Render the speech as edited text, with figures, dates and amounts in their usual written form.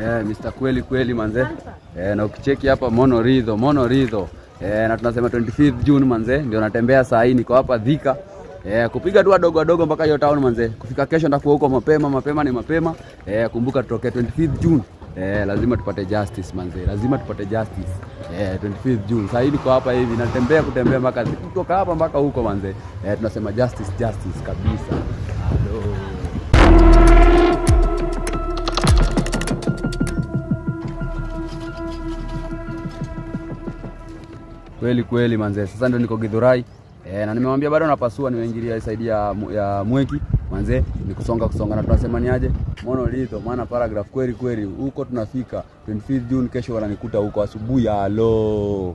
Mr. kweli kweli manze. Na ukicheki hapa Mono Ridho. Na tunasema 25th June manze, ndio natembea saa hii, niko hapa Thika. Kupiga tu dogo mpaka hiyo town manze. Kufika kesho ndakuwa huko mapema ni mapema. Kumbuka tutoke 25th June. Lazima tupate justice manze. 25th June. Saa hii niko hapa hivi natembea mpaka kutoka hapa mpaka huko manze. Tunasema justice kabisa. Kweli manze. Sasa ndio niko Githurai. Na nimemwambia bado napasua niwaingilia saidi ya Mweki manze, ni kusonga na tunasema ni aje Mono Ridho maana paragraph kweli huko tunafika 25th June kesho wananikuta huko asubuhi. Halo.